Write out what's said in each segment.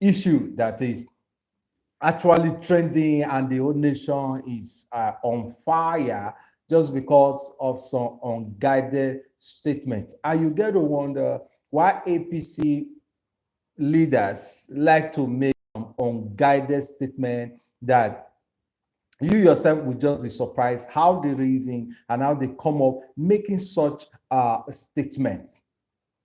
issue that is actually trending and the whole nation is on fire just because of some unguided statements. And you get to wonder why APC leaders like to make some unguided statement that you yourself will just be surprised how they reason and how they come up making such statements.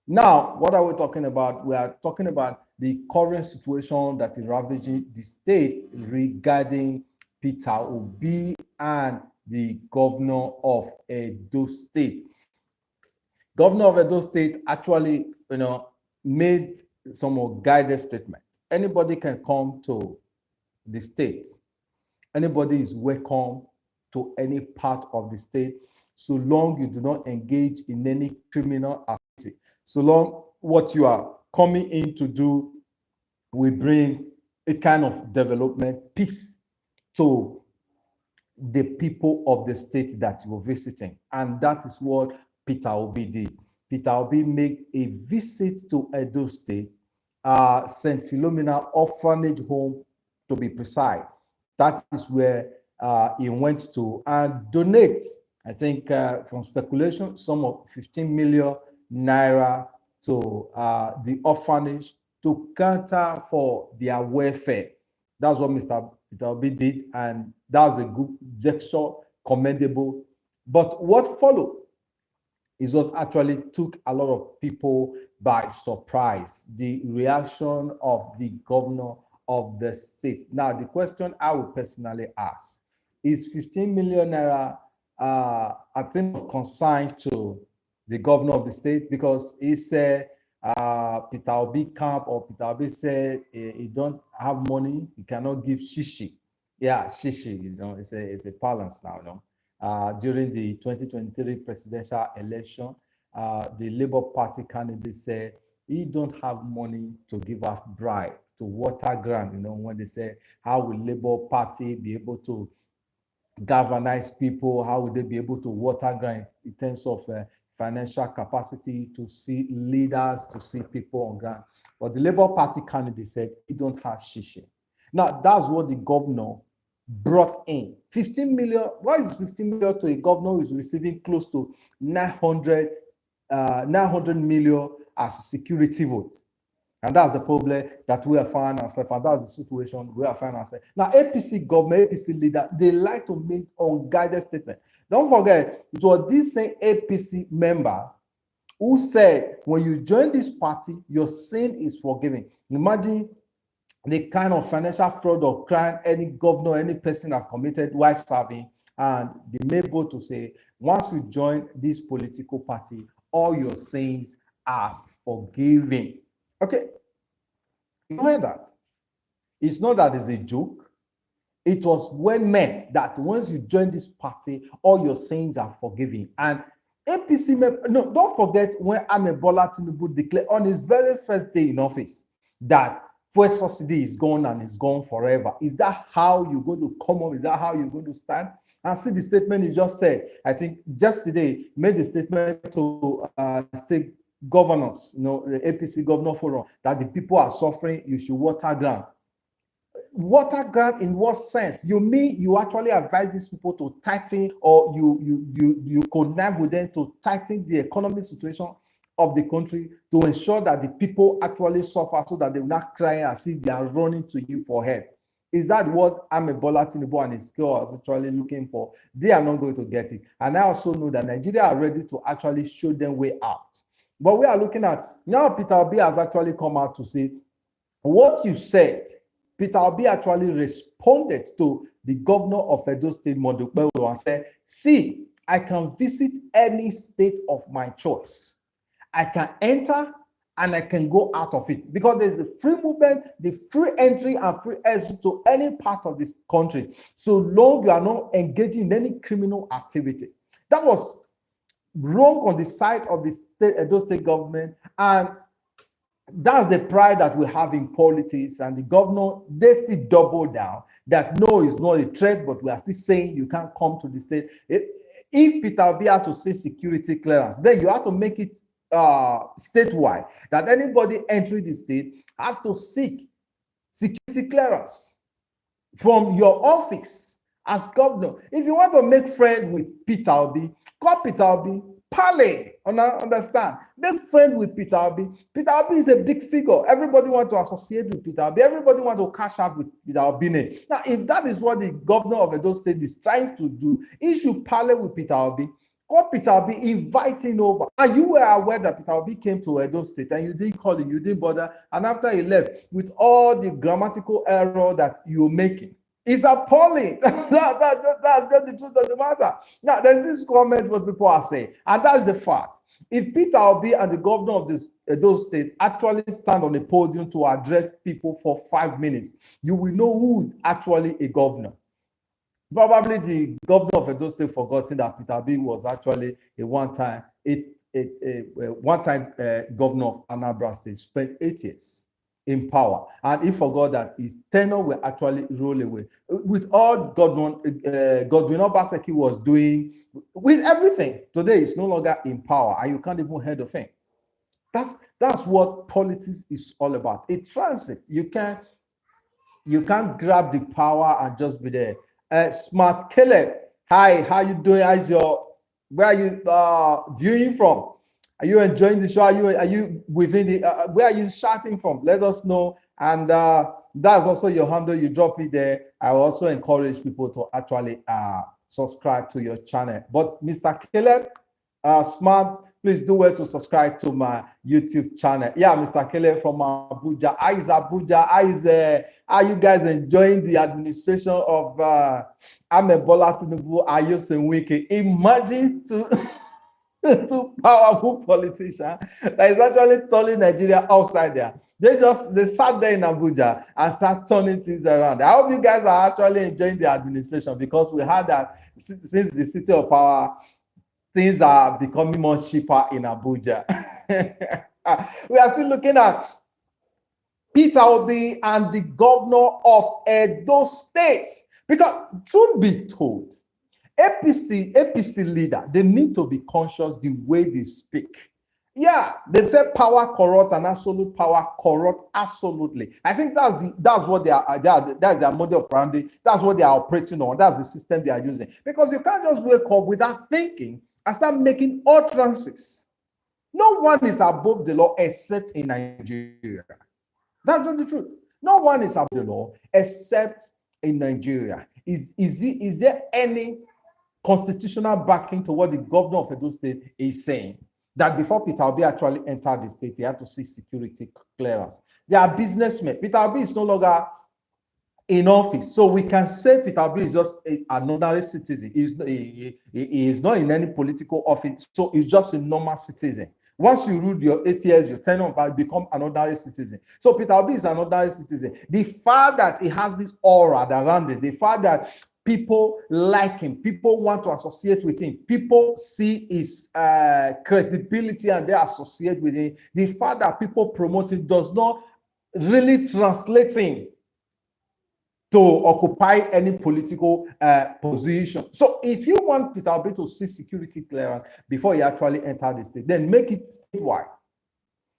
Now, what are we talking about? We are talking about the current situation that is ravaging the state regarding Peter Obi and the governor of Edo State. Governor of Edo State actually, made some guided statement. Anybody can come to the state. Anybody is welcome to any part of the state, so long you do not engage in any criminal activity. So long what you are coming in to do will bring a kind of development, peace to the people of the state that you're visiting. And that is what Peter Obi did. Peter Obi made a visit to Edo State, St. Philomena Orphanage Home to be precise. That is where he went to and donate, I think, from speculation, some of 15 million naira to the orphanage to cater for their welfare. That's what Mr. Peter Obi did, and that's a good gesture, commendable. But what followed is what actually took a lot of people by surprise, the reaction of the governor of the state. Now, the question I would personally ask is 15 million naira a thing of concern to the governor of the state, because he said Peter Obi camp, or Peter Obi said he don't have money, he cannot give shishi. Yeah, shishi is it's a balance now. During the 2023 presidential election, the Labour Party candidate said he don't have money to give out bribe to water ground. When they say, how will Labour Party be able to galvanize people? How would they be able to water ground in terms of financial capacity to see leaders, to see people on ground? But the Labour Party candidate said he don't have shishi. Now, that's what the governor brought in. 15 million. What is 15 million to a governor who is receiving close to 900 million as a security vote? And that's the problem that we are finding ourselves, and that's the situation we are finding ourselves. Now, APC government, APC leader, they like to make unguided statements. Don't forget, it was these same APC members who said, when you join this party, your sin is forgiven. Imagine the kind of financial fraud or crime any governor, any person have committed while serving, and they may go to say, once you join this political party, all your sins are forgiven. Okay, you heard that. It's not that it's a joke. It was well meant that once you join this party, all your sins are forgiven. And APC, no, don't forget when Bola Tinubu declared on his very first day in office that fuel subsidy is gone and it's gone forever. Is that how you're going to come up? Is that how you're going to stand? And see the statement he just said. I think just today made the statement to state governors, the APC governor forum, that the people are suffering, you should water ground. Water ground in what sense? You mean you actually advise these people to tighten, or you connive with them to tighten the economic situation of the country to ensure that the people actually suffer, so that they will not cry as if they are running to you for help? Is that what Bola Tinubu and his girl is actually looking for? They are not going to get it. And I also know that Nigeria are ready to actually show them way out. But we are looking at, now Peter Obi has actually come out to say, what you said, Peter Obi actually responded to the governor of Edo State, Okpebholo, and said, see, I can visit any state of my choice. I can enter and I can go out of it, because there's the free movement, the free entry and free exit to any part of this country, so long you are not engaging in any criminal activity. That was wrong on the side of the state, Edo State government, and that's the pride that we have in politics. And the governor, they still double down that no, it's not a threat, but we are still saying you can't come to the state. If Peter Obi has to say security clearance, then you have to make it statewide, that anybody entering the state has to seek security clearance from your office as governor. If you want to make friend with Peter Obi, call Peter Obi, parley, understand? Make friend with Peter Obi. Peter Obi is a big figure. Everybody want to associate with Peter Obi. Everybody want to cash out with Peter Obi. Now, if that is what the governor of Edo State is trying to do, he should parley with Peter Obi. Call Peter Obi, invite him over. And you were aware that Peter Obi came to Edo State and you didn't call him, you didn't bother. And after he left, with all the grammatical error that you're making, it's appalling. That's just the truth of the matter. Now, there's this comment what people are saying, and that's the fact. If Peter Obi and the governor of this Edo State actually stand on a podium to address people for 5 minutes, you will know who is actually a governor. Probably the governor of Edo State forgotten that Peter Obi was actually a one-time governor of Anambra State, spent 8 years in power, and he forgot that his tenure will actually roll away. With all Godwin Obaseki was doing, with everything, today is no longer in power, and you can't even hear the thing. That's what politics is all about. A transit. You can't grab the power and just be there. Smart Caleb, hi, how you doing? Where are you viewing from? Are you enjoying the show? Are you within the where are you chatting from? Let us know. And that's also your handle. You drop it there. I will also encourage people to actually subscribe to your channel. But Mr. Caleb, Smart, please do well to subscribe to my YouTube channel. Yeah, Mr. Caleb from Abuja. How is Abuja? Are you guys enjoying the administration of Bola Tinubu, Ayo Wiki? Imagine two powerful politicians that is actually turning Nigeria upside down. They sat there in Abuja and start turning things around. I hope you guys are actually enjoying the administration, because we heard that since the city of power, things are becoming more cheaper in Abuja. We are still looking at Peter Obi and the governor of Edo State, because truth be told, APC leader, they need to be conscious the way they speak. Yeah, they say power corrupts and absolute power corrupt absolutely. I think that's what that's their model of branding. That's what they are operating on. That's the system they are using. Because you can't just wake up without thinking and start making utterances. No one is above the law except in Nigeria. That's not the truth. No one is above the law except in Nigeria. Is there any constitutional backing to what the governor of Edo State is saying? That before Peter Obi actually entered the state, he had to seek security clearance. They are businessmen. Peter Obi is no longer in office, so we can say Peter Obi is just an ordinary citizen. He is not in any political office, so he's just a normal citizen. Once you rule your 8 years, your tenure, you become an ordinary citizen. So Peter Obi is an ordinary citizen. The fact that he has this aura around it, the fact that people like him, people want to associate with him, people see his credibility and they associate with him, the fact that people promote him does not really translate him to occupy any political position. So if you want Peter Obi to see security clearance before he actually entered the state, then make it statewide.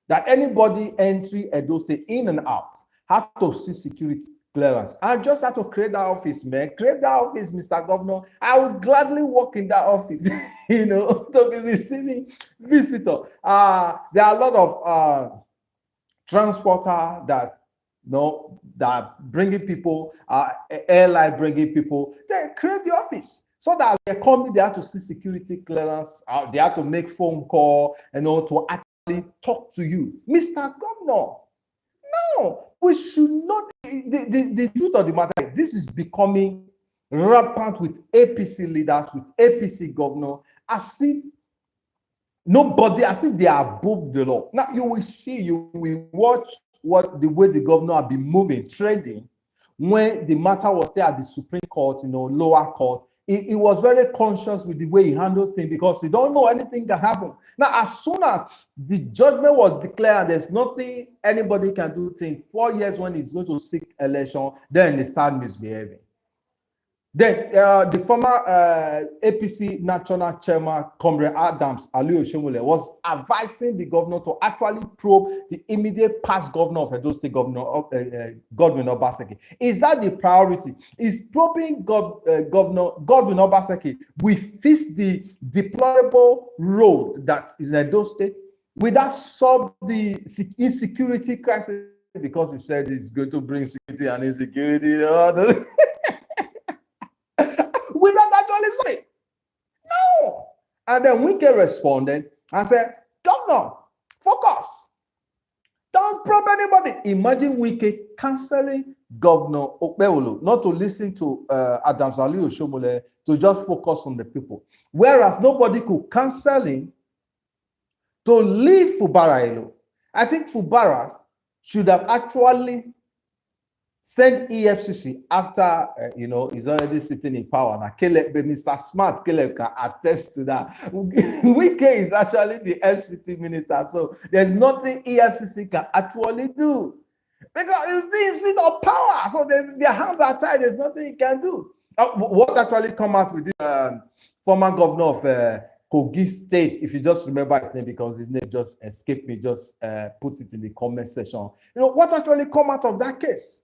That anybody entering Edo State in and out have to see security clearance. I just have to create that office, man. Create that office, Mr. Governor. I would gladly work in that office, to be receiving visitor. There are a lot of transporter that bringing people, airline bringing people. They create the office so that they come in, they have to see security clearance. They have to make phone call, to actually talk to you, Mr. Governor. No, we should not. The truth of the matter is this is becoming rampant with APC leaders, with APC governor, as if they are above the law. Now you will watch the way the governor have been moving, trending. When the matter was there at the Supreme Court, lower court, he was very conscious with the way he handled things, because he don't know anything can happen. Now, as soon as the judgment was declared, there's nothing anybody can do. 4 years when he's going to seek election, then they start misbehaving. Then the former APC national chairman, Comrade Adams Ali Oshomole, was advising the governor to actually probe the immediate past governor of Edo State, Godwin Obaseki. Is that the priority? Is probing Governor Godwin Obaseki will fix the deplorable road that is in Edo State? Will that solve the insecurity crisis? Because he said it's going to bring security and insecurity. Will that actually say? No. And then Wike responded and said, Governor, focus. Don't probe anybody. Imagine Wike canceling Governor Okpebholo not to listen to Adams Ali Oshomole, to just focus on the people. Whereas nobody could cancel him to leave Fubara alone. I think Fubara should have actually sent EFCC after, he's already sitting in power. Now, Caleb, Mr. Smart, Caleb can attest to that. Wike is actually the FCT minister, so there's nothing EFCC can actually do. Because it's the seat of power, so their hands are tied, there's nothing he can do. What actually come out with this former governor of Kogi State, if you just remember his name, because his name just escaped me, just put it in the comment section. What actually come out of that case?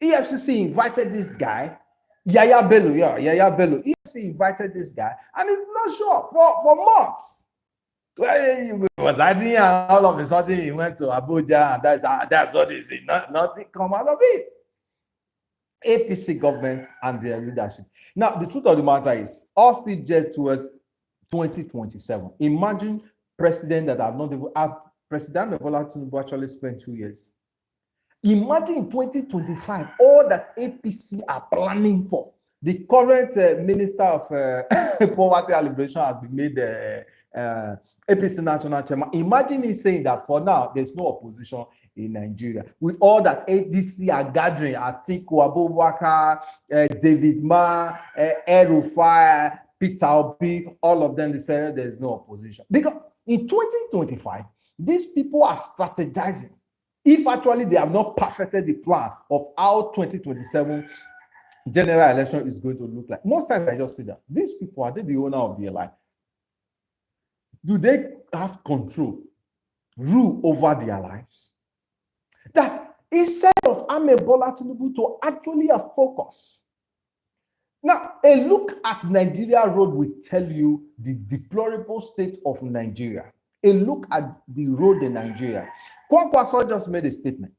EFCC invited this guy, Yaya Bello. EFCC invited this guy, and he's not sure for months. Well, he was hiding, and all of a sudden he went to Abuja, and that's what is it. Nothing come out of it. APC government and their leadership. Now, the truth of the matter is, all still jet towards 2027. Imagine president that have not even President Bola Tinubu actually spent 2 years. Imagine in 2025, all that APC are planning for. The current Minister of Poverty and Liberation has been made APC National Chairman. Imagine he saying that for now, there's no opposition in Nigeria. With all that ADC are gathering, Atiku Abubakar, David Ma, El-Rufai, Peter Obi, all of them, they said there's no opposition. Because in 2025, these people are strategizing. If actually they have not perfected the plan of how 2027 general election is going to look like. Most times I just say that these people, are they the owner of their life? Do they have control, rule over their lives? That instead of Bola Tinubu to actually have focus. Now, a look at Nigeria road will tell you the deplorable state of Nigeria. A look at the road in Nigeria. Kwankwaso just made a statement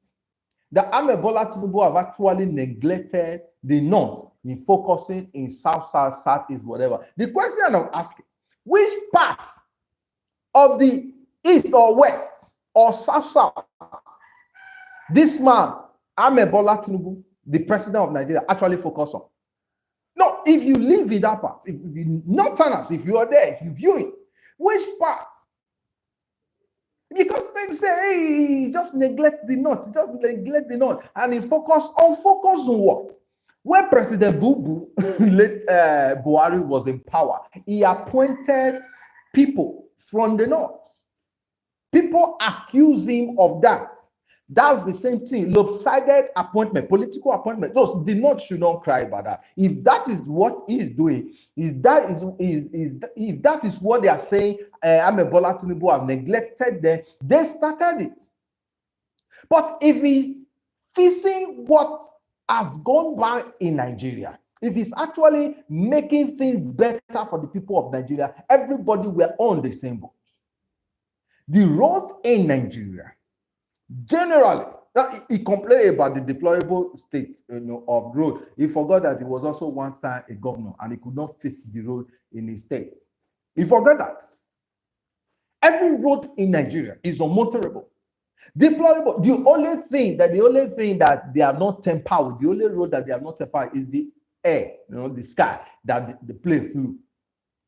that Bola Tinubu have actually neglected the north in focusing in south, southeast, whatever. The question I'm asking, which part of the east or west or south this man, Bola Tinubu, the president of Nigeria, actually focus on? No, if you live in that part, if you northerners, if you are there, if you view it, which part? Because they say, hey, just neglect the north, and he focus on what? When President Bubu, late Buhari, was in power, he appointed people from the north. People accuse him of that. That's the same thing. Lopsided appointment, political appointment. Those the North should not cry about that. If that is what he is doing, if that is what they are saying, Bola Tinubu have neglected them, they started it. But if he's fixing what has gone by in Nigeria, if he's actually making things better for the people of Nigeria, everybody were on the same boat. The roads in Nigeria, generally, he complained about the deplorable state of road. He forgot that he was also one time a governor and he could not fix the road in his state. He forgot that. Every road in Nigeria is unmotorable. Deplorable. The only thing that they are not tempered with, the only road that they are not tempered is the air, the sky that the plane flew.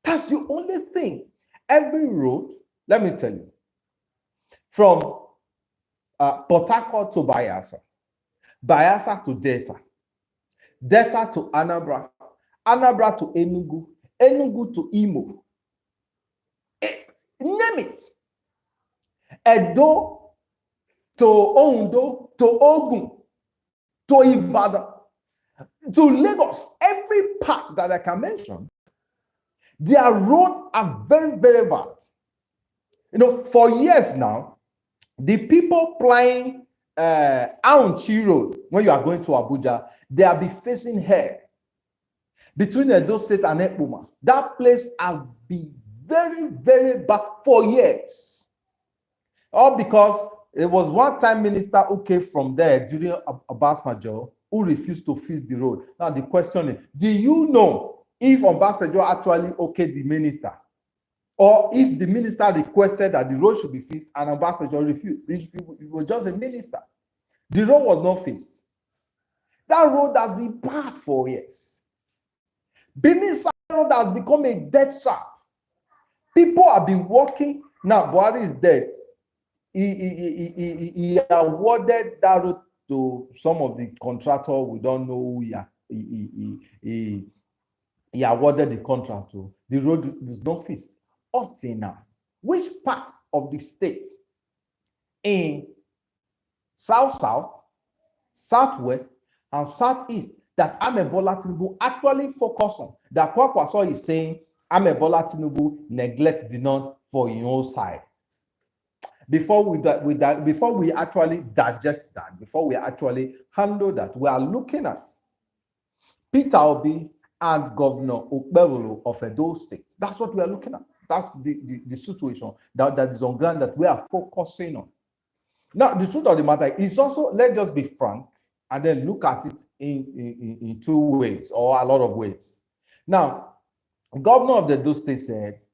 That's the only thing. Every road, let me tell you, from Port Harcourt to Bayelsa, Bayelsa to Delta, Delta to Anambra, Anambra to Enugu, Enugu to Imo, name it. Edo to Ondo to Ogun to Ibadan. to Lagos, every part that I can mention, their roads are very, very bad. For years now, the people plying Aunchi Road, when you are going to Abuja, they have been facing hell. Between Edo State and Okpebholo, that place has been very, very bad for years. All because it was one time minister who came from there during Obasanjo who refused to fix the road. Now the question is, do you know if Obasanjo actually okayed the minister? Or if the minister requested that the road should be fixed and Obasanjo refused? It was just a minister. The road was not fixed. That road has been bad for years. Benin Road has become a death trap. People have been walking. Now, Buhari is dead. He awarded that road to some of the contractor. We don't know who he awarded the contract to. The road was not fixed. Until now, which part of the state in south, southwest, and southeast that Okpebholo Tinubu actually focus on, that Kwakwaso is saying Okpebholo Tinubu neglect the north for your own side? Before we actually digest that, before we actually handle that, we are looking at Peter Obi and Governor Okpebholo of Edo State. That's what we are looking at. That's the situation that is on ground that we are focusing on. Now, the truth of the matter is also, let's just be frank and then look at it in two ways or a lot of ways. Now, Governor of the Edo State said,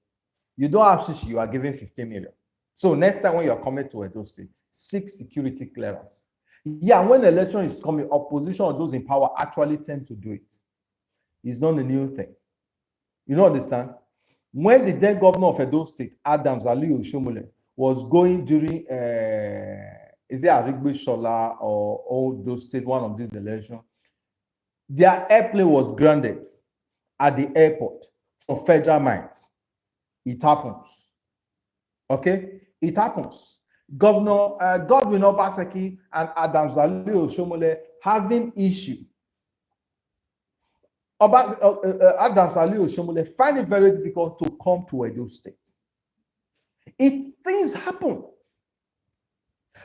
you don't have shishi, you are giving 15 million. So next time when you are coming to Edo State, seek security clearance. Yeah, when election is coming, opposition or those in power actually tend to do it. It's not a new thing. You don't understand? When the then governor of Edo State, Adams Aliyu Oshomole, was going during, is it Arigbe Shola or Edo State, one of these elections, their airplane was grounded at the airport for federal mines. It happens. Okay? It happens. Governor Godwin Obaseki and Adams Aliyu Oshomole having issue. Adams Aliyu Oshomole find it very difficult to come to Edo State. Things happen.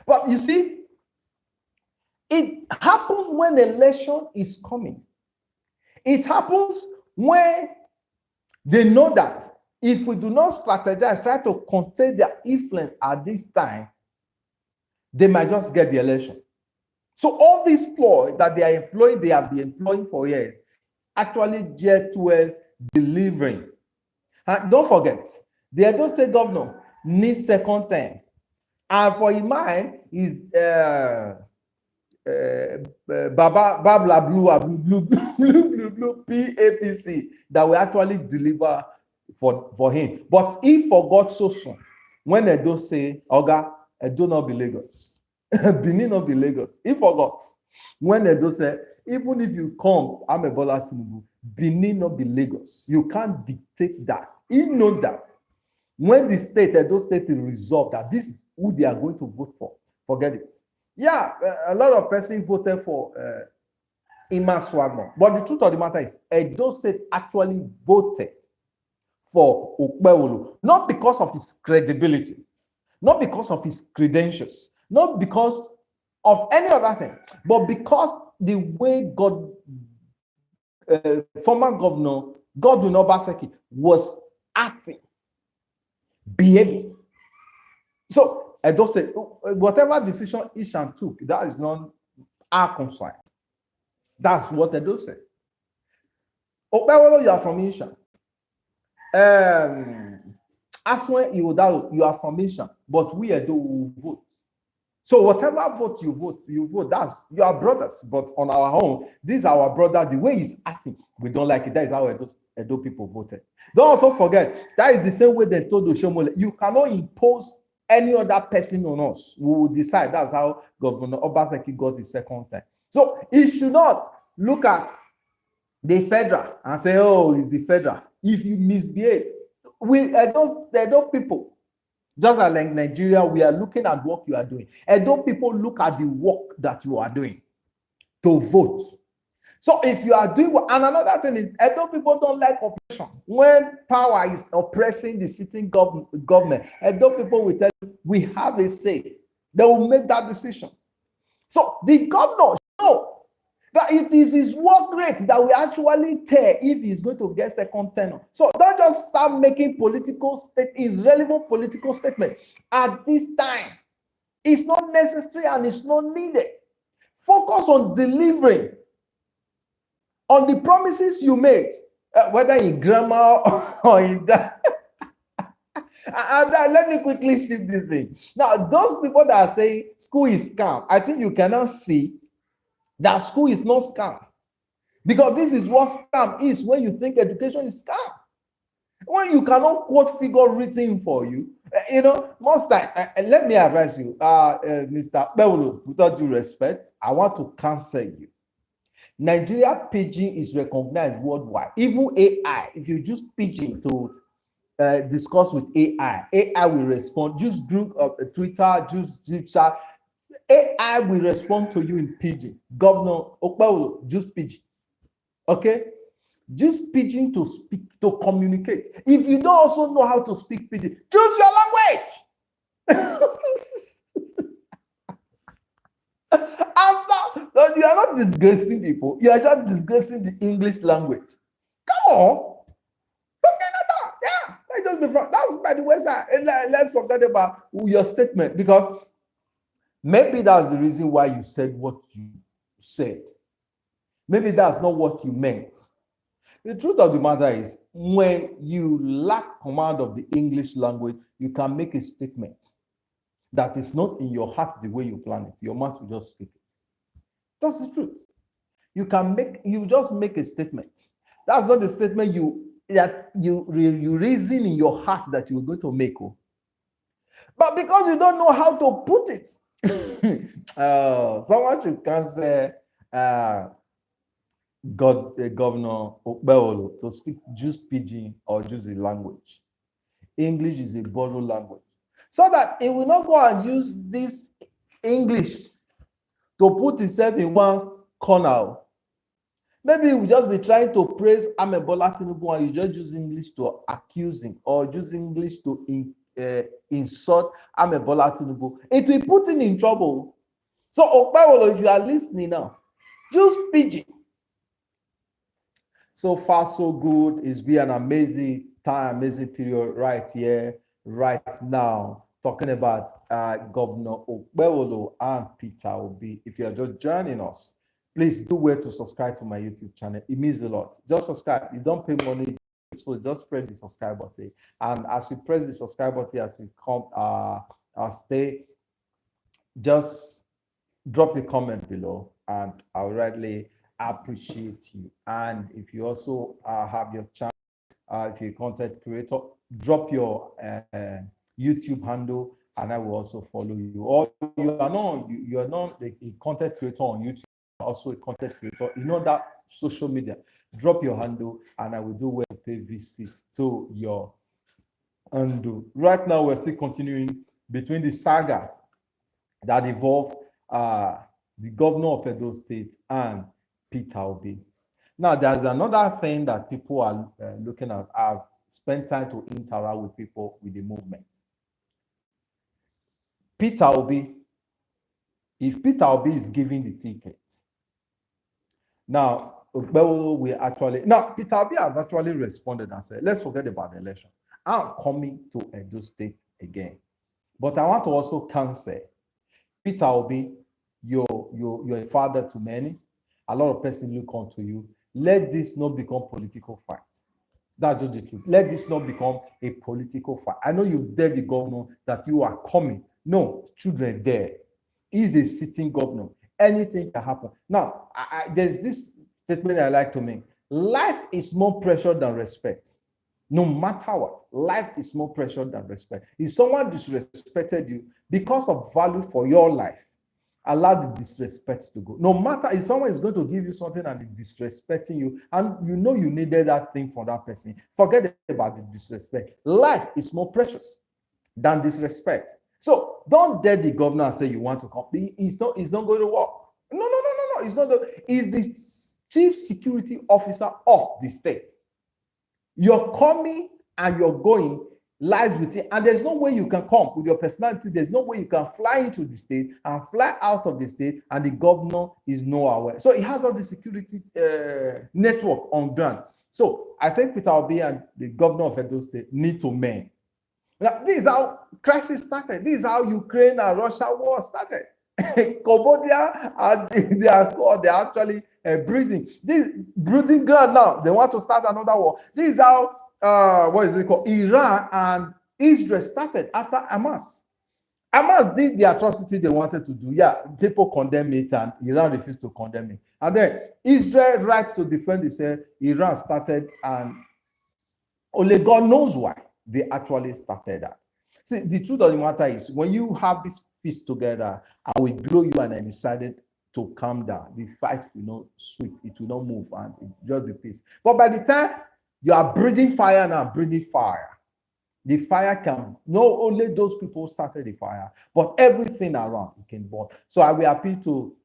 But you see, it happens when election is coming. It happens when they know that if we do not strategize, try to contain their influence at this time, they might just get the election. So all these ploy that they are employing, they have been employing for years, actually geared towards delivering. And don't forget, the Edo State governor needs second term. And for his mind is Babla Blue PAPC that will actually deliver for him. But he forgot so soon. When Edo say, Oga, Edo not be Lagos. Benin not be Lagos. He forgot. When Edo said, even if you come, Okpebholo Tinubu, Benin not be Lagos. You can't dictate that. He knows that. When the state, Edo State, is resolved that this is who they are going to vote for, forget it. Yeah, a lot of persons voted for Ima Swagman. But the truth of the matter is, Edo State actually voted for Okpebholo, not because of his credibility, not because of his credentials, not because of any other thing, but because the way former governor Godwin Obaseki was acting, behaving. So Edo State, whatever decision Ishan took, that is not our concern. That's what Edo said. Okpebholo, you are from Ishan. Aswen Iodalo, you are from Ishan, but we Edo will vote. So whatever vote, you vote. That's you are brothers, but on our own, this is our brother. The way he's acting, we don't like it. That is how Edo people voted. Don't also forget that is the same way they told Oshomole, you cannot impose any other person on us. We will decide. That's how Governor Obaseki got his second time. So he should not look at the federal and say, oh, it's the federal. If you misbehave, Edo people, just like Nigeria, we are looking at what you are doing. Edo people look at the work that you are doing to vote. So if you are doing and another thing is, Edo people don't like oppression. When power is oppressing the sitting government, Edo people will tell you, we have a say. They will make that decision. So the governor know that it is his work rate that will actually tell if he's going to get second tenure. So don't just start making irrelevant political statements at this time. It's not necessary and it's not needed. Focus on delivering on the promises you made, whether in grammar or in that. And let me quickly shift this thing. Now, those people that are saying school is scam, I think you cannot see that school is not scam. Because this is what scam is when you think education is scam. When you cannot quote figure written for you, most time, let me advise you, Mr. Okpebholo, with all due respect, I want to cancel you. Nigeria pidgin is recognized worldwide. Even AI, if you use pidgin to discuss with AI will respond. Just group of Twitter, just chat. AI will respond to you in pidgin. Governor Okpebholo, just pidgin. Okay? Just pidgin to speak, to communicate. If you don't also know how to speak pidgin, choose your language. You are not disgracing people. You are just disgracing the English language. Come on. Yeah, let's just be frank. That's by the way, sir. Let's forget about your statement, because maybe that's the reason why you said what you said. Maybe that's not what you meant. The truth of the matter is, when you lack command of the English language, you can make a statement that is not in your heart the way you plan it. Your mouth will just speak it. That's the truth. You just make a statement. That's not the statement you reason in your heart that you're going to make. But because you don't know how to put it, someone should cancel Governor Okpebholo to speak just pidgin or just a language. English is a borrowed language. So that it will not go and use this English to put itself in one corner. Maybe you will just be trying to praise Bola Tinubu and you just use English to accuse him, or use English to insult Bola Tinubu. It will put him in trouble. So Okpebholo, if you are listening now, just pidgin. So far, so good. It's been an amazing time, amazing period right here, right now, talking about Governor Okpebholo and Peter Obi. If you are just joining us, please do well to subscribe to my YouTube channel. It means a lot. Just subscribe. You don't pay money, so just press the subscribe button. And as you press the subscribe button, as you come, stay, just drop a comment below, and I'll rightly appreciate you. And if you also have your channel, if you're a content creator, drop your YouTube handle, and I will also follow you. Or you are not a content creator on YouTube, also a content creator, that social media, drop your handle, and I will do well to pay visits to your handle. Right now, we're still continuing between the saga that involved the governor of Edo State and Peter Obi. Now, there's another thing that people are looking at. I've spent time to interact with people with the movement. Peter Obi, if Peter Obi is giving the ticket, now Peter Obi has actually responded and said, let's forget about the election. I'm coming to Edo State again. But I want to also cancel. Peter Obi, you're a father to many. A lot of persons look onto you. Let this not become political fight. That's just the truth. Let this not become a political fight. I know you tell the governor that you are coming. No, children there. He's a sitting governor. Anything can happen. Now, there's this statement I like to make. Life is more precious than respect. No matter what, life is more precious than respect. If someone disrespected you because of value for your life, allow the disrespect to go. No matter if someone is going to give you something and is disrespecting you, and you know you needed that thing for that person, forget about the disrespect. Life is more precious than disrespect. So don't dare the governor and say you want to come. It's not going to work. No. It's not. It's chief security officer of the state. Your coming and your going lies with it, and there's no way you can come with your personality. There's no way you can fly into the state and fly out of the state, and the governor is nowhere. So he has all the security network on ground. So I think Peter Obi and the governor of Edo State need to mend. Now, this is how crisis started. This is how Ukraine and Russia war started. Cambodia, they are actually breeding. This breeding ground now. They want to start another war. This is how what is it called? Iran and Israel started after Hamas. Hamas did the atrocity they wanted to do. Yeah, people condemn it, and Iran refused to condemn it. And then Israel right to defend itself. Iran started, and only God knows why they actually started that. See, the truth of the matter is, when you have this peace together, I will blow you, and I decided to calm down. The fight will not sweet, it will not move, and it will just be peace. But by the time you are breathing fire now, breathing fire, the fire can, not only those people started the fire, but everything around it can burn. So I will appeal to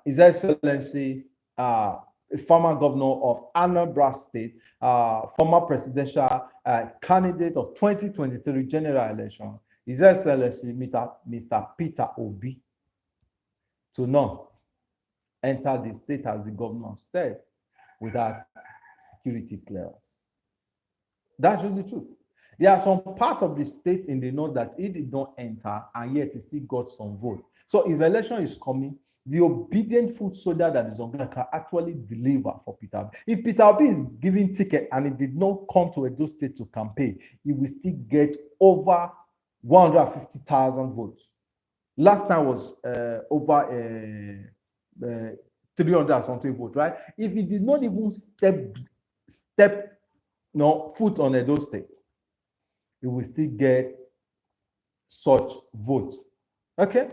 His Excellency, former governor of Anambra State, former presidential candidate of 2023 general election, His Excellency Mr. Peter Obi, to not enter the state as the governor of state without security clearance. That's really the truth. There are some part of the state in the north that he did not enter, and yet he still got some vote. So if election is coming, the obedient foot soldier that is on ground can actually deliver for Peter Obi. If Peter Obi is giving ticket and he did not come to Edo State to campaign, he will still get over 150,000 votes. Last time was over 300 something votes, right? If he did not even step foot on Edo State, he will still get such votes. Okay?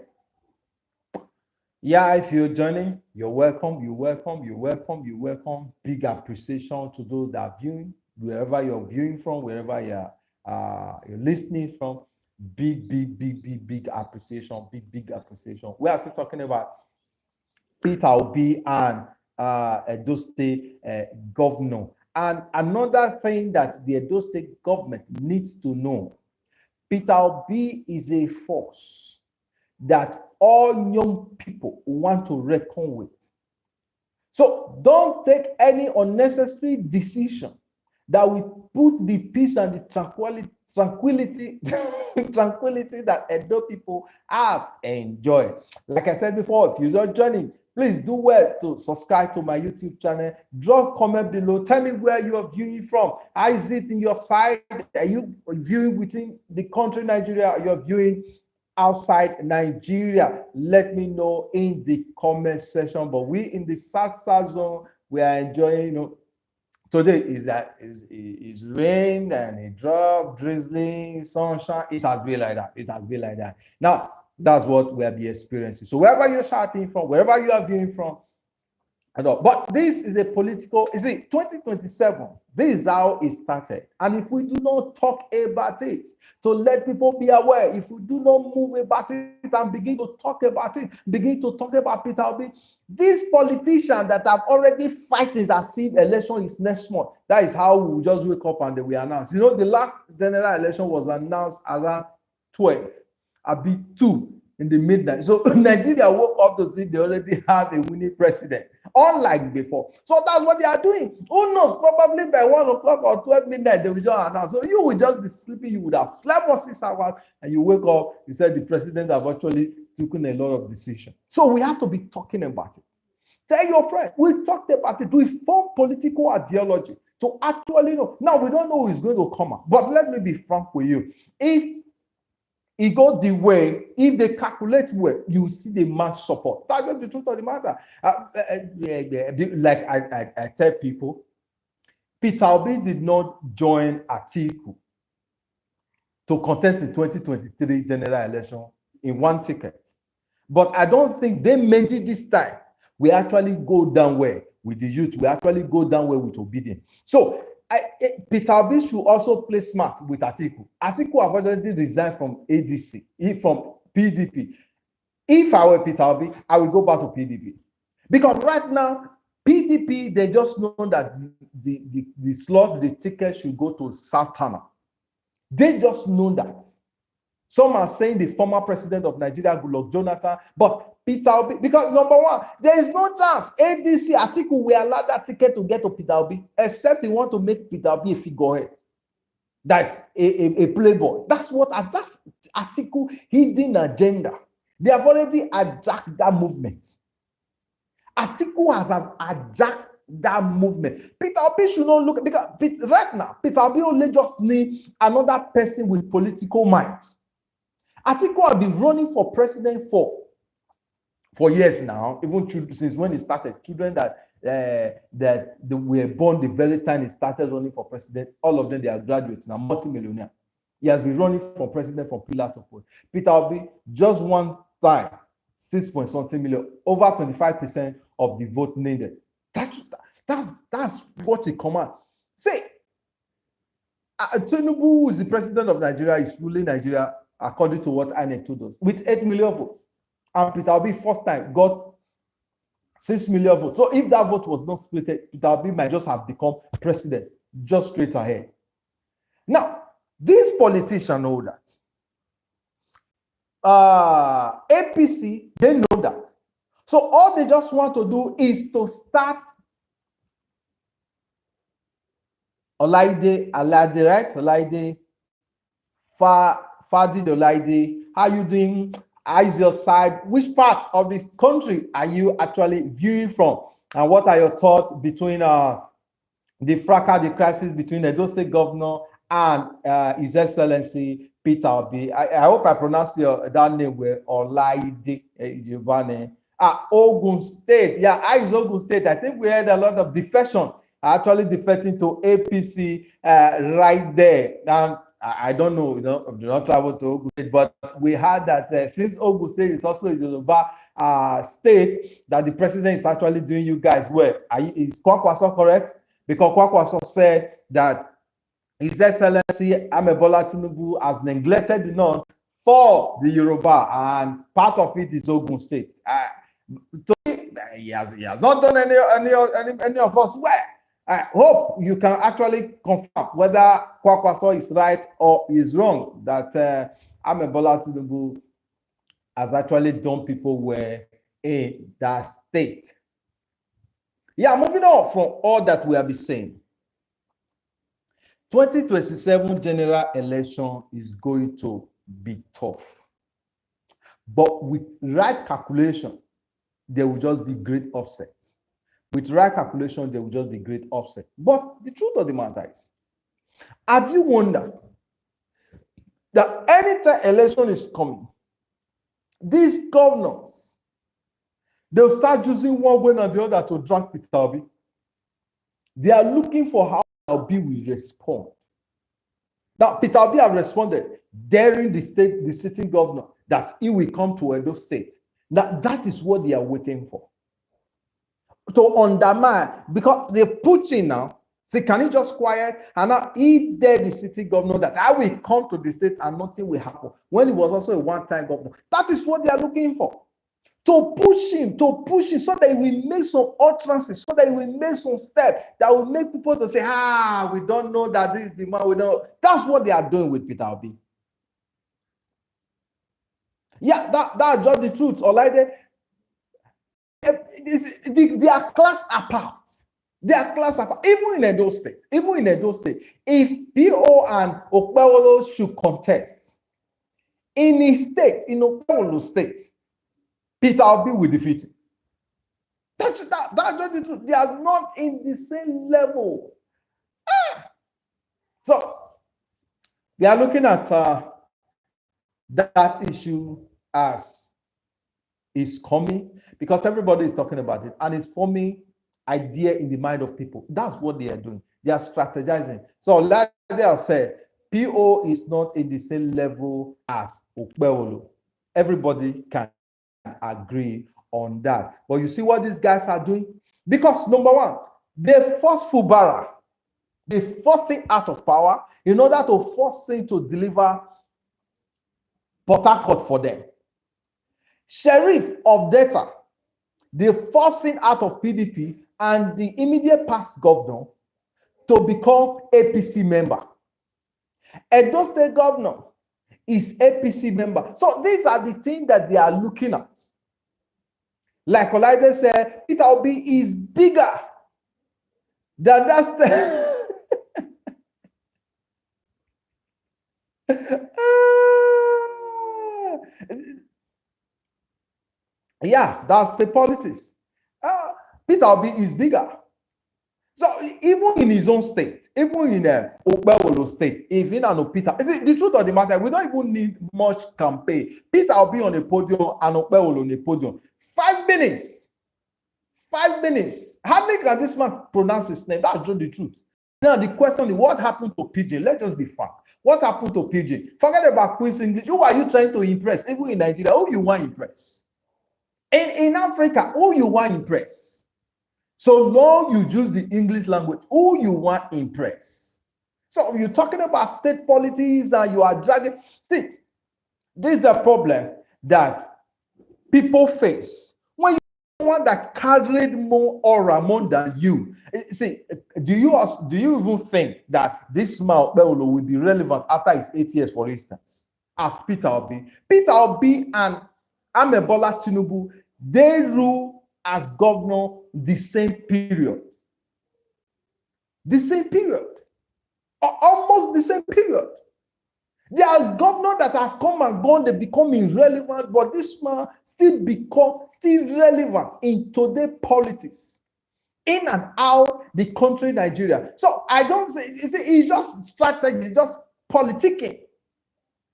Yeah, if you're joining, you're welcome, you're welcome, you're welcome, you're welcome. Big appreciation to those that are viewing, wherever you're viewing from, wherever you're listening from. Big appreciation, big appreciation. We are still talking about Peter Obi and Edo State governor. And another thing that the Edo State government needs to know, Peter Obi is a force that all young people want to reckon with. So don't take any unnecessary decision that will put the peace and the tranquility that Edo people have enjoyed. Like I said before, if you're joining, please do well to subscribe to my YouTube channel. Drop comment below. Tell me where you are viewing from. How is it in your side? Are you viewing within the country Nigeria? Or you're viewing outside Nigeria? Let me know in the comment section. But we in the South zone, we are enjoying, today is rain and it drop, drizzling, sunshine. It has been like that. It has been like that. Now, that's what we'll be experiencing. So wherever you're shouting from, wherever you are viewing from, but this is a political, 2027. This is how it started. And if we do not talk about it, to let people be aware, if we do not move about it and begin to talk about it, begin to talk about Peter Obi, these politicians that have already fighting as if election is next month, that is how we just wake up and then we announce. The last general election was announced around 12. I'll be 2 in the midnight. So Nigeria woke up to see they already had a winning president, unlike before. So that's what they are doing. Who knows? Probably by 1 o'clock or 12 midnight, they will just announce. So you will just be sleeping. You would have slept for 6 hours, and you wake up. You said the president have actually taken a lot of decisions. So we have to be talking about it. Tell your friend. We talked about it. We form political ideology to actually know. Now we don't know who is going to come out, but let me be frank with you. If it goes the way, if they calculate well, you see the match support. That's just the truth of the matter. Like I tell people, Peter Obi did not join Atiku to contest the 2023 general election in one ticket. But I don't think they meant it this time. We actually go down well with the youth. We actually go down well with obedience. So Peter Obi should also play smart with Atiku. Atiku have already resigned from ADC, from PDP. If I were Peter Obi, I will go back to PDP. Because right now, PDP, they just know that the slot, the ticket should go to Sultana. They just know that. Some are saying the former president of Nigeria, Goodluck Jonathan, but Peter Obi, because number one, there is no chance ADC Atiku will allow that ticket to get to Peter Obi, except he want to make Peter Obi a figurehead. That's a playboy. That's Atiku hidden agenda. They have already hijacked that movement. Atiku has hijacked that movement. Peter Obi should not look, because right now, Peter Obi only just need another person with political mind. Atiku has been running for president for years now, even since when he started. Children that they were born the very time he started running for president, all of them, they are graduates now, multi-millionaire. He has been running for president from pillar to post. Peter Obi, just one time, 6.something million, over 25% of the vote needed. That's what he commands. See, Tinubu, who is the president of Nigeria, is ruling Nigeria according to what INEC told us, with 8 million votes. And Peter Obi, first time, got 6 million votes. So if that vote was not split, Peter Obi might just have become president, just straight ahead. Now, these politicians know that. APC, they know that. So all they just want to do is to start Olaide, right? Olaide, Fadi Olaide, how you doing? How's your side? Which part of this country are you actually viewing from? And what are your thoughts between the fracas, the crisis between the Edo State governor and His Excellency Peter Obi? I hope I pronounce that name well. Olaide Yubane. Ogun State. Yeah, I is Ogun State. I think we had a lot of defection, actually defecting to APC right there. And I don't know, I do not travel to Ogun State, but we heard that since Ogun State is also a Yoruba state, that the president is actually doing you guys well. Is Kwakwaso correct? Because Kwakwaso said that His Excellency Bola Tinubu has neglected the north for the Yoruba, and part of it is Ogun State. He has not done any of us well. I hope you can actually confirm whether Kwakwaso is right or is wrong, that Bola Tinubu has actually done people well in that state. Yeah, moving on from all that we have been saying. 2027 general election is going to be tough. But with right calculation, there will just be great upsets. With right calculation, there will just be great upset. But the truth of the matter is, have you wondered that anytime election is coming, these governors, they'll start using one way or the other to drag Peter Obi. They are looking for how Obi will respond. Now, Peter Obi has responded during the sitting governor that he will come to Edo State. Now, that is what they are waiting for. To undermine, because they're pushing now. Say, can he just quiet? And now he did the city governor that I will come to the state and nothing will happen. When he was also a one-time governor. That is what they are looking for. To push him so that he will make some utterances, so that he will make some steps that will make people to say, we don't know that this is the man. We don't. That's what they are doing with Peter Obi. Yeah, that's just the truth. Olaide, they are class apart. They are class apart. Even in Edo State, if PO and Okpebholo should contest in his state, in Okpebholo State, Peter Obi will defeat him. That's just the truth. They are not in the same level. So they are looking at that issue as is coming, because everybody is talking about it and it's forming idea in the mind of people. That's what they are doing. They are strategizing. So like they have said, PO is not in the same level as Okpebholo. Everybody can agree on that. But you see what these guys are doing? Because number one, they force Fubara. They force him out of power in order to force him to deliver Port Harcourt for them. Sheriff of Delta, They forced him out of PDP and the immediate past governor to become APC member. Edo State governor is APC member. So these are the things that they are looking at. Like Olaide said, Peter Obi is bigger than that state. Yeah, that's the politics. Peter Obi is bigger. So even in his own state, even in Okpebholo state, even an Peter, the truth of the matter, we don't even need much campaign. Peter Obi on a podium and Okpebholo on a podium. 5 minutes. 5 minutes. Hardly can this man pronounce his name. That's just the truth. Now the question is, what happened to Pidgin? Let's just be frank. What happened to Pidgin? Forget about Queen's English. Who are you trying to impress? Even in Nigeria, who you want to impress? In Africa, who you want to impress? So long you use the English language, who you want to impress. So you're talking about state politics and you are dragging. See, this is the problem that people face. When you want that carried more aura more than you. See, do you even think that this man will be relevant after his 8 years, for instance, as Peter Obi? Peter Obi and Bola Tinubu, they rule as governor the same period. The same period. Almost the same period. There are governors that have come and gone, they become irrelevant, but this man still relevant in today's politics. In and out the country, Nigeria. So I don't say, it's just strategy, just politicking.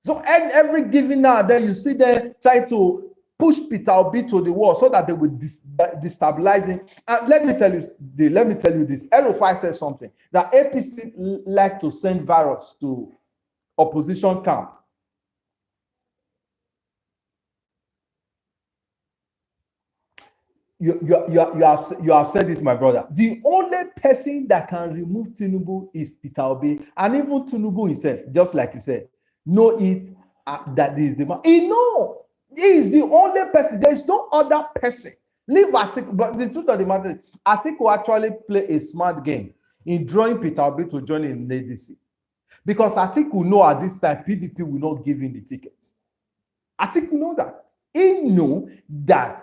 So every given now and then you see them try to push Peter Obi to the wall so that they will destabilize him. And let me tell you this. El-Rufai said something that APC like to send virus to opposition camp. You have said this, my brother. The only person that can remove Tinubu is Peter Obi, and even Tinubu himself, just like you said, know it that is the man. He know. He is the only person. There is no other person. Leave Atiku. But the truth of the matter is, Atiku actually play a smart game in drawing Peter Obi to join in ADC. Because Atiku know at this time PDP will not give him the ticket. Atiku know that. He know that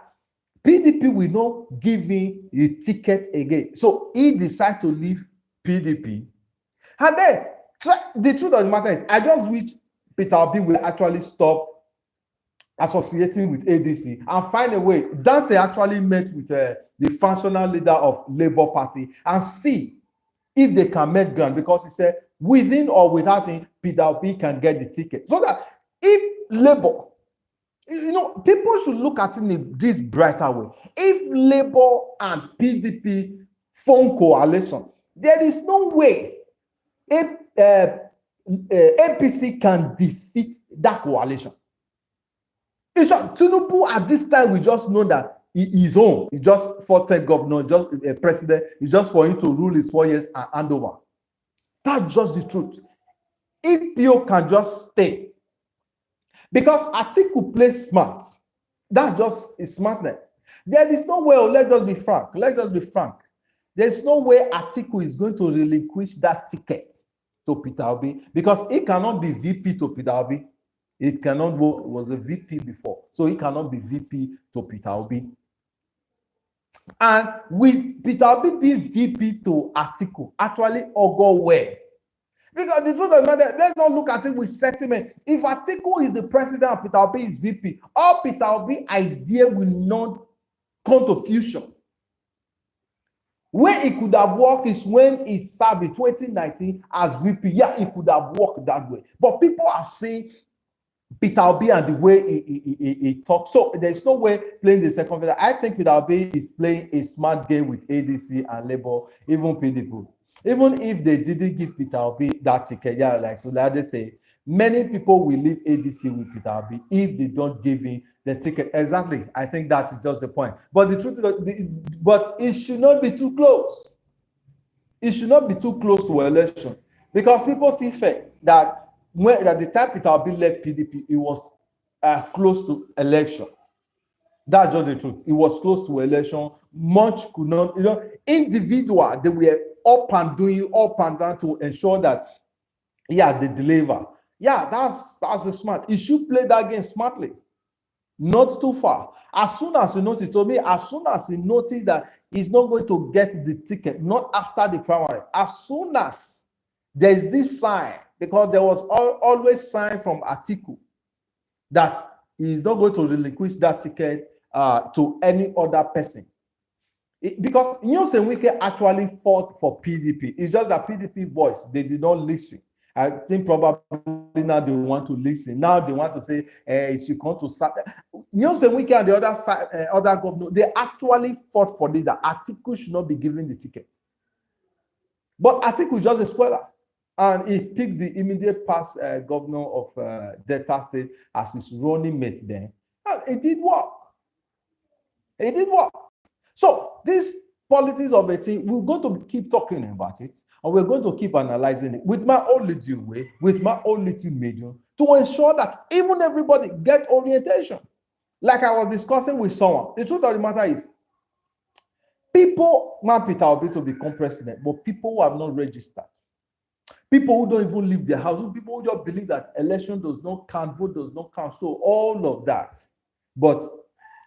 PDP will not give him the ticket again. So he decided to leave PDP. And then the truth of the matter is, I just wish Peter Obi will actually stop associating with ADC and find a way. Dante actually met with the functional leader of Labour Party and see if they can make ground, because he said within or without him, Peter Obi can get the ticket. So that if Labour, people should look at it in this brighter way. If Labour and PDP form coalition, there is no way APC can defeat that coalition. Tinubu at this time, we just know that he is home. He's just fourth governor, just a president. It's just for him to rule his 4 years and hand over. That's just the truth. If Pio can just stay, because Atiku plays smart, that's just a smartness. There is no way. Let's just be frank. There's no way Atiku is going to relinquish that ticket to Peter Obi, because he cannot be VP to Peter Obi. It cannot work. It was a VP before, so he cannot be VP to Peter Obi. And with Peter Obi being VP to Atiku, actually all go well. Because the truth of the matter, let's not look at it with sentiment. If Atiku is the president and Peter Obi is VP, all Peter Obi idea will not come to fusion. Where it could have worked is when he served in 2019 as VP. Yeah, it could have worked that way. But people are saying Peter Obi and the way he talks. So there's no way playing the second phase. I think Peter Obi is playing a smart game with ADC and Labour, even PDP. Even if they didn't give Peter Obi that ticket, yeah, like so like they say, many people will leave ADC with Peter Obi if they don't give him the ticket. Exactly. I think that is just the point. But the truth is, but it should not be too close. It should not be too close to election, because people see fact that when at the time Peter Obi left PDP, it was close to election. That's just the truth. It was close to election. Much could not, individual, they were up and doing up and down to ensure that, yeah, they deliver. Yeah, that's a smart. You should play that game smartly, not too far. As soon as he noticed, to me, as soon as he noticed that he's not going to get the ticket, not after the primary, as soon as there's this sign, because there was always sign from Atiku that he's not going to relinquish that ticket to any other person. Because Nyesom Wike actually fought for PDP. It's just that PDP voice, they did not listen. I think probably now they want to listen. Now they want to say, it should come to Nyesom Wike and the other governors, they actually fought for this, that Atiku should not be given the ticket. But Atiku is just a spoiler. And he picked the immediate past governor of Delta State as his running mate then. And it did work. It did work. So this politics of a thing, we're going to keep talking about it, and we're going to keep analyzing it with my own little way, with my own little medium, to ensure that even everybody get orientation. Like I was discussing with someone, the truth of the matter is, people want Peter Obi to become president, but people who have not registered, people who don't even leave their house, people who just believe that election does not count, vote does not count, so all of that. But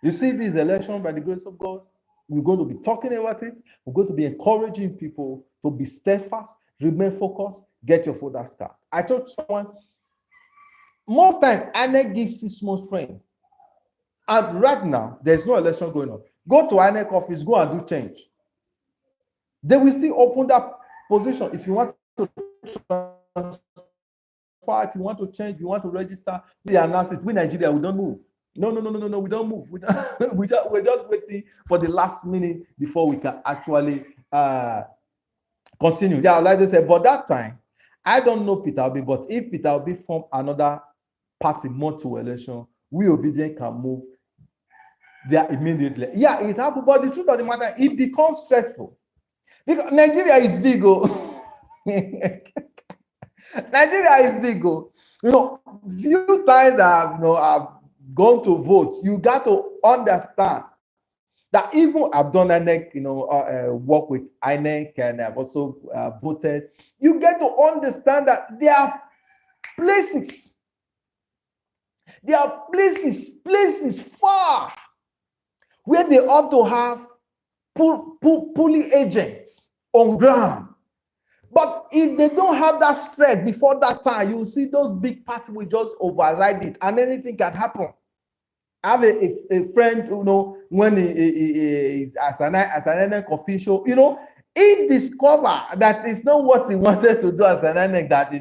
you see this election, by the grace of God, we're going to be talking about it. We're going to be encouraging people to be steadfast, remain focused, get your voters card. I told someone, most times, INEC gives 6 months frame. And right now, there's no election going on. Go to INEC office, go and do change. They will still open that position. If you want to transfer, if you want to change, if you want to register, they announce it. We Nigeria, we don't move. No, we don't move. We're just waiting for the last minute before we can actually continue. Yeah, like they said, but that time, I don't know Peter Obi, but if Peter Obi form another party more to election, we obedient can move there immediately. Yeah, it happened, but the truth of the matter, it becomes stressful. Because Nigeria is big, Nigeria is big, few times I've gone to vote, you got to understand that even I've done INEC, work with INEC, and I've also voted. You get to understand that there are places far where they ought to have pulling agents on ground. But if they don't have that stress before that time, you will see those big parties will just override it, and anything can happen. I have a friend, when he is as an INEC official, he discovered that it's not what he wanted to do as an INEC, that,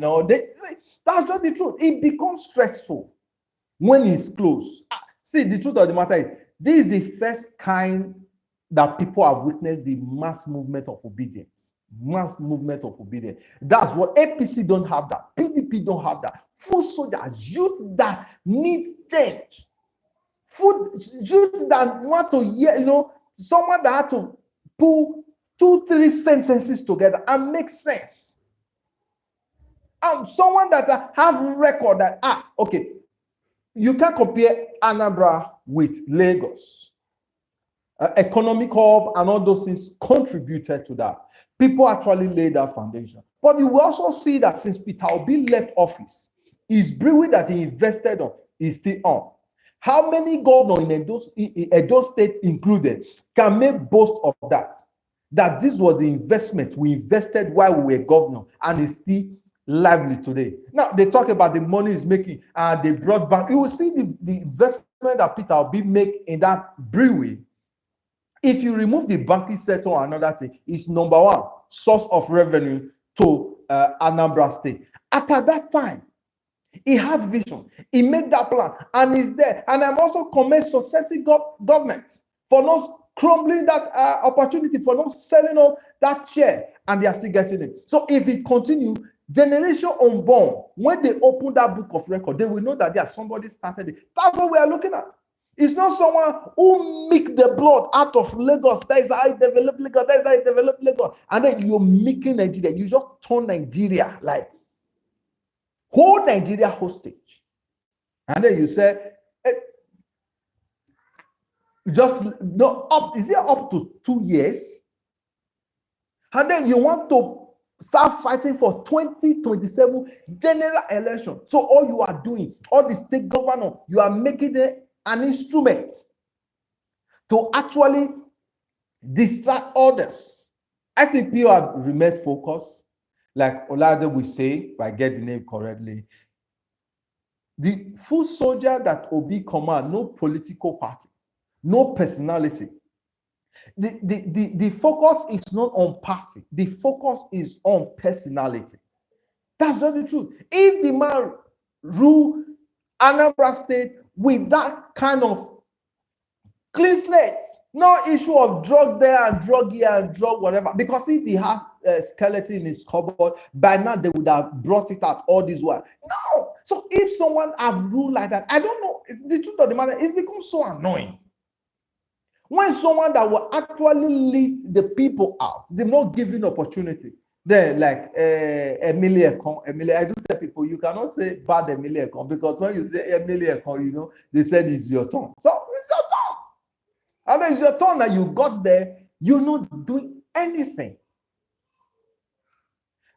that's just the truth. It becomes stressful when he's close. See, the truth of the matter is, this is the first kind that people have witnessed the mass movement of obedience. Mass movement of obedience. That's what APC don't have that. PDP don't have that. Food soldiers, youth that need change. Youth that want to hear, someone that had to pull 2-3 sentences together and make sense. And someone that have record that, okay, you can compare Anambra with Lagos. Economic hub and all those things contributed to that. People actually laid that foundation. But you will also see that since Peter Obi left office, his brewery that he invested on is still on. How many governors in Edo State included can make boast of that? That this was the investment we invested while we were governor, and it's still lively today. Now, they talk about the money he's making, and they brought back. You will see the investment that Peter Obi make in that brewery. If you remove the banking sector or another thing, it's number one source of revenue to Anambra State. At that time, he had vision. He made that plan, and he's there. And I'm also commend successive government for not crumbling that opportunity, for not selling off that chair, and they are still getting it. So if it continues, generation unborn, when they open that book of record, they will know that there somebody started it. That's what we are looking at. It's not someone who make the blood out of Lagos. That is how I develop Lagos. That is how I develop Lagos. And then you're making Nigeria. You just turn Nigeria, like, hold Nigeria hostage. And then you say, Just no up, is it up to 2 years? And then you want to start fighting for 2027 general election. So all you are doing, all the state governor, you are making it an instrument to actually distract others. I think people have remained focused. Like Olade will say, if I get the name correctly, the full soldier that Obi command, no political party, no personality. The focus is not on party. The focus is on personality. That's not the truth. If the man rule Anambra State with that kind of clean slate, no issue of drug there and drug here and drug whatever, because if he has a skeleton in his cupboard, by now they would have brought it out all this while. No. So if someone have ruled like that, I don't know. It's the truth of the matter. It's become so annoying. When someone that will actually lead the people out, they're not giving opportunity. Then, like Emily Ekon, I do tell people, you cannot say bad Emily Ekon, because when you say Emily Ekon, you know, they said it's your turn. So it's your turn. And then it's your turn that you got there, you're not doing anything.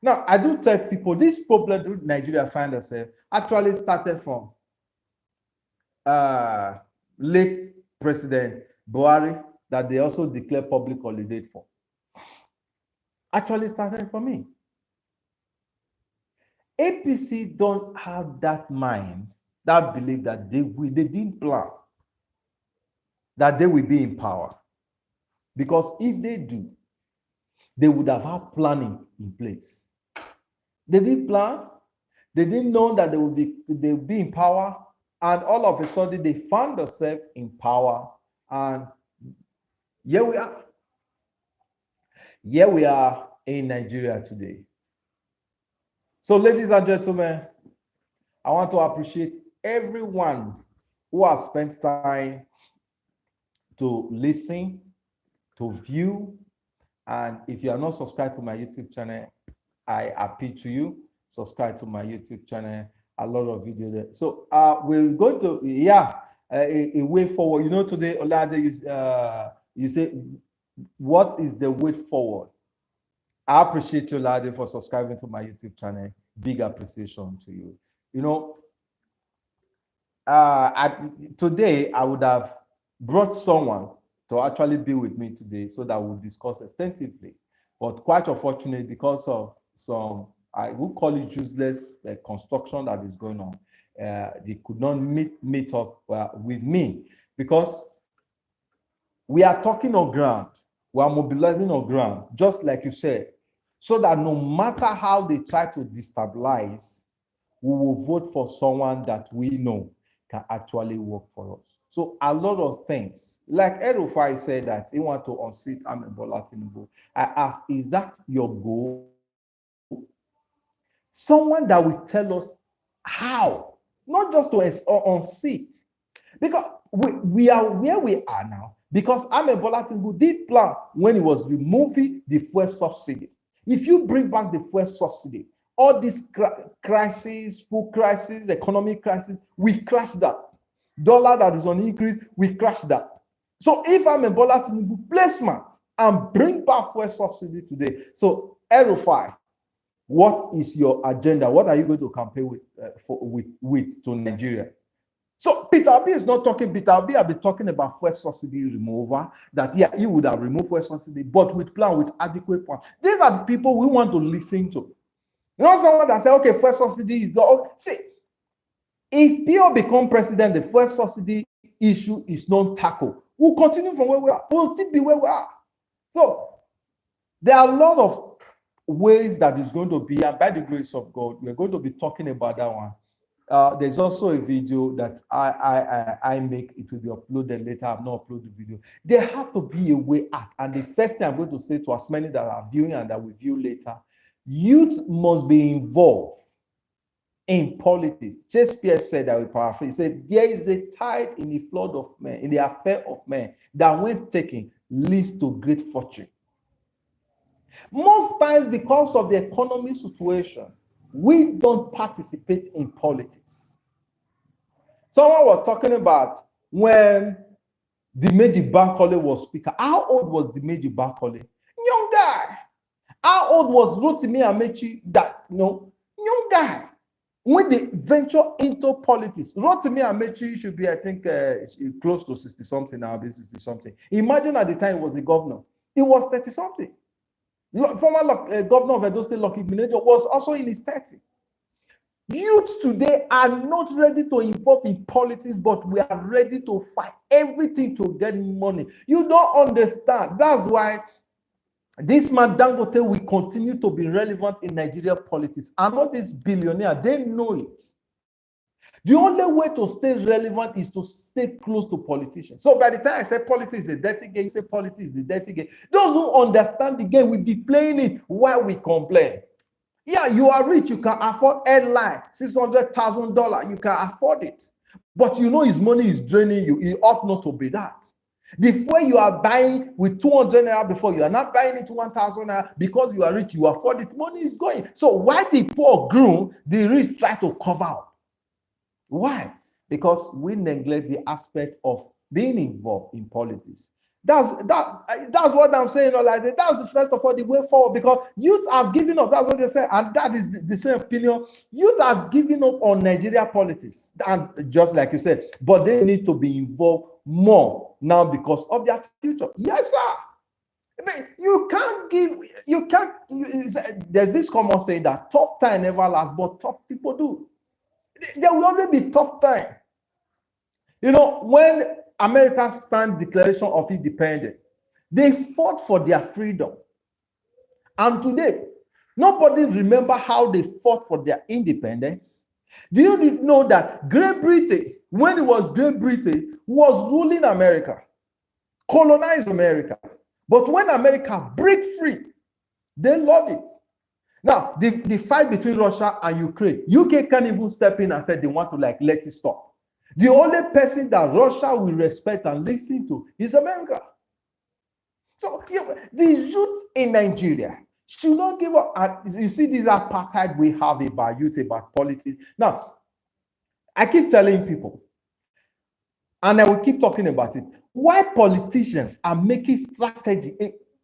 Now, I do tell people, this problem Nigeria find herself actually started from late President Buhari, that they also declare public holiday for. Actually started for me. APC don't have that mind, that belief that they didn't plan that they will be in power. Because if they do, they would have had planning in place. They didn't plan, they didn't know that they would be in power, and all of a sudden they found themselves in power. And here we are. Here we are in Nigeria today. So, ladies and gentlemen, I want to appreciate everyone who has spent time to listen, to view. And if you are not subscribed to my YouTube channel, I appeal to you, subscribe to my YouTube channel. A lot of videos there. So we're going to, a way forward. You know, today, Olade, you say, what is the way forward? I appreciate you, Olade, for subscribing to my YouTube channel. Big appreciation to you. You know, today I would have brought someone to actually be with me today so that we'll discuss extensively. But quite unfortunate, because of some, I would call it useless construction that is going on, they could not meet up with me, because we are talking on ground, we are mobilizing on ground, just like you said, so that no matter how they try to destabilize, we will vote for someone that we know can actually work for us. So a lot of things, like Erufai said that he want to unseat Okpebholo Tinubu. I asked, is that your goal? Someone that will tell us how, not just to unseat, because we are where we are now, because Okpebholo Tinubu did plan when he was removing the fuel subsidy. If you bring back the fuel subsidy, all these crises, food crisis, economic crisis, we crash that. Dollar that is on increase, we crash that. So if Okpebholo Tinubu play smart and bring back fuel subsidy today, so Erufai, what is your agenda? What are you going to campaign with to Nigeria? So Peter Obi is not talking. Peter Obi will be talking about fuel subsidy removal. That he would have removed fuel subsidy, but with plan, with adequate plan. These are the people we want to listen to. Not someone that say, okay, fuel subsidy is not. See, if PO become president, the fuel subsidy issue is not tackled. We'll continue from where we are. We'll still be where we are. So there are a lot of ways that is going to be, and by the grace of God, we're going to be talking about that one. There's also a video that I make. It will be uploaded later. I've not uploaded the video. There has to be a way out. And the first thing I'm going to say to as many that are viewing and that will view later, youth must be involved in politics. Shakespeare said, that we paraphrase, he said, there is a tide in the flood of men, in the affair of men, that when taken leads to great fortune. Most times, because of the economy situation, we don't participate in politics. Someone was talking about when Dimeji Bankole was speaker. How old was Dimeji Bankole? Young guy. How old was Rotimi Amechi? That young guy. When they venture into politics, Rotimi Amechi should be, I think, close to 60 something now, 60 something. Imagine at the time he was a governor, he was 30 something. Former governor of Edo State, Lucky Minejo, was also in his 30s. Youth today are not ready to involve in politics, but we are ready to fight everything to get money. You don't understand. That's why this man Dangote will continue to be relevant in Nigeria politics. And all these billionaires, they know it. The only way to stay relevant is to stay close to politicians. So by the time I say politics is a dirty game, you say politics is the dirty game. Those who understand the game will be playing it while we complain. Yeah, you are rich, you can afford airline, $600,000, you can afford it. But you know his money is draining you. It ought not to be that. The fuel you are buying with 200 naira before, you are not buying it 1,000 naira because you are rich, you afford it, money is going. So why the poor grew, the rich try to cover up. Why? Because we neglect the aspect of being involved in politics. That's what I'm saying. That's the first of all the way forward, because youth have given up. That's what they say, and that is the same opinion. Youth have given up on Nigeria politics, and just like you said, but they need to be involved more now because of their future. Yes, sir. There's this common saying that tough time never lasts, but tough people do. There will always be tough time. When America signed Declaration of Independence, they fought for their freedom. And today, nobody remember how they fought for their independence. Do you know that Great Britain, when it was Great Britain, was ruling America, colonized America. But when America break free, they loved it. Now, the fight between Russia and Ukraine, UK can't even step in and say they want to let it stop. The only person that Russia will respect and listen to is America. So the youth in Nigeria should not give up. You see, this apartheid we have about youth, about politics. Now, I keep telling people, and I will keep talking about it, why politicians are making strategy.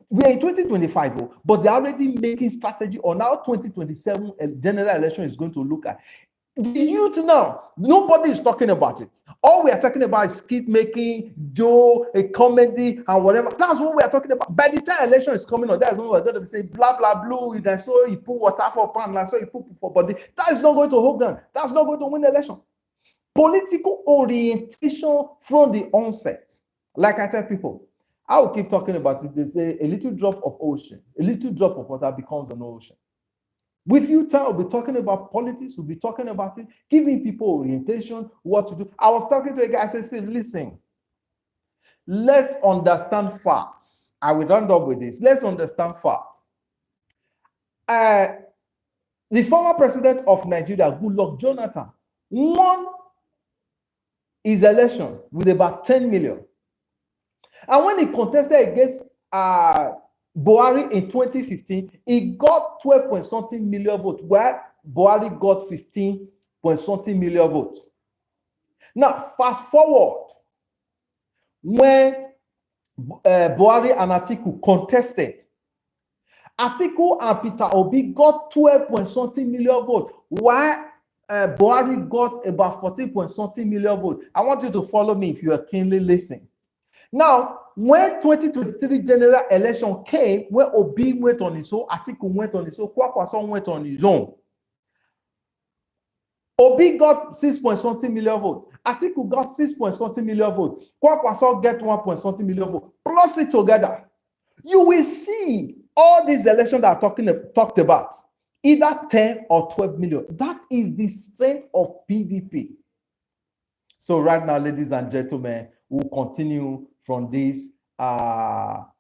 We are in 2025, but they're already making strategy on how 2027 general election is going to look at. The youth now, nobody is talking about it. All we are talking about is skit making, a comedy, and whatever. That's what we are talking about. By the time election is coming on, that's when we're going to be saying blah blah blue. And so you put water for pan, and so you put for body. That is not going to hold on. That's not going to win the election. Political orientation from the onset. Like I tell people, I will keep talking about it. They say a little drop of ocean, a little drop of water becomes an ocean. With you, we'll be talking about politics, we'll be talking about it, giving people orientation, what to do. I was talking to a guy, I said, listen, let's understand facts. I will round up with this. Let's understand facts. The former president of Nigeria, Goodluck Jonathan, won his election with about 10 million. And when he contested against Buhari in 2015, he got 12-point-something million votes, where Buhari got 15-point-something million votes. Now, fast forward, when Buhari and Atiku contested, Atiku and Peter Obi got 12-point-something million votes, while Buhari got about 14-point-something million votes. I want you to follow me if you are keenly listening. Now, when 2023 general election came, when Obi went on his own, Atiku went on his own, Kwakwason went on his own, Obi got 6-point-something million votes. Atiku got 6-point-something million votes. Kwakwason get 1-point-something million votes. Plus it together, you will see all these elections that are talked about, either 10 or 12 million. That is the strength of PDP. So right now, ladies and gentlemen, we'll continue from this not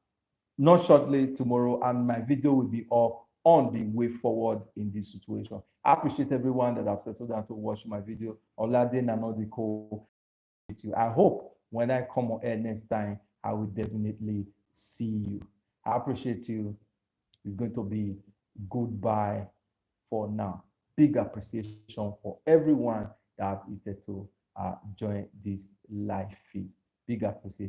shortly tomorrow, and my video will be up on the way forward in this situation. I appreciate everyone that have settled down to watch my video. Olade Nanodiko. I hope when I come on air next time, I will definitely see you. I appreciate you. It's going to be goodbye for now. Big appreciation for everyone that have wanted to join this live feed. Big appreciation.